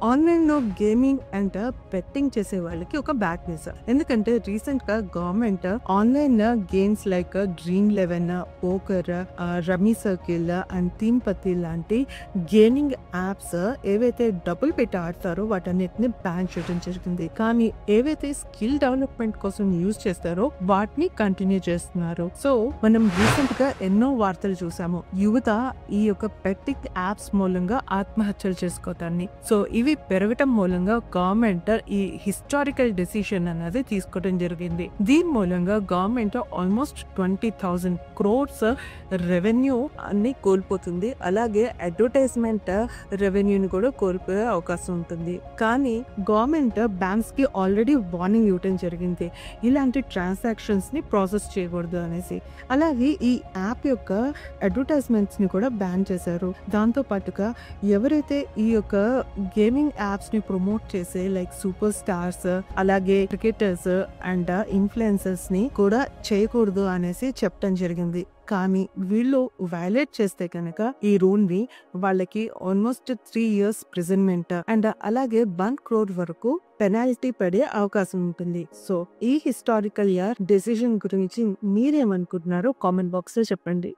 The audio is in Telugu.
ఆన్లైన్ లో గేమింగ్ అండ్ బెట్టింగ్ చేసే వాళ్ళకి ఒక బ్యాడ్ న్యూస్. ఎందుకంటే రీసెంట్ గా government online games like dream 11, poker, rummy circle and theme పత్తి లాంటి గేమింగ్ యాప్స్ ఏవైతే డబ్బులు పెట్టి ఆడతారో వాటన్నిటిని బ్యాన్ చేయడం జరిగింది. కానీ ఏవైతే స్కిల్ డెవలప్మెంట్ కోసం యూజ్ చేస్తారో వాటిని కంటిన్యూ చేస్తున్నారు. సో మనం రీసెంట్ గా ఎన్నో వార్తలు చూసాము. యువత ఈ యొక్క బెట్టింగ్ యాప్స్ మూలంగా ఆత్మహత్యలు చేసుకోవటాన్ని. సో ఇవి పెరగటం మూలంగా గవర్నమెంట్ ఈ హిస్టారికల్ డెసిషన్ అనేది తీసుకోవడం జరిగింది. దీని మూలంగా గవర్నమెంట్ ఆల్మోస్ట్ 20,000 crores రెవెన్యూ అన్ని కోల్పోతుంది. అలాగే అడ్వర్టైజ్మెంట్ రెవెన్యూని కూడా కోల్పోయే అవకాశం ఉంటుంది. కానీ గవర్నమెంట్ బ్యాంక్స్ కి ఆల్రెడీ వార్నింగ్ ఇవ్వడం జరిగింది, ఇలాంటి ట్రాన్సాక్షన్స్ ని ప్రాసెస్ చేయకూడదు అనేసి. అలాగే ఈ యాప్ యొక్క అడ్వర్టైజ్మెంట్స్ ని కూడా బ్యాన్ చేశారు. దాంతో పాటుగా ఎవరైతే ఈ యొక్క గేమింగ్ యాప్స్ ని ప్రమోట్ చేసే లైక్ సూపర్ స్టార్స్, అలాగే క్రికెటర్స్ అండ్ ఇన్ఫ్లుయెన్సర్స్ ని కూడా చేయకూడదు అనేసి చెప్పడం జరిగింది. కానీ వీళ్ళు వైలేట్ చేస్తే కనుక ఈ రూల్ ని వాళ్ళకి ఆల్మోస్ట్ 3 years ప్రిజన్మెంట్ అండ్ అలాగే 1 crore వరకు పెనాల్టీ పడే అవకాశం ఉంటుంది. సో ఈ హిస్టారికల్ ఇయర్ డెసిషన్ గురించి మీరేమనుకుంటున్నారో కామెంట్ బాక్స్ లో చెప్పండి.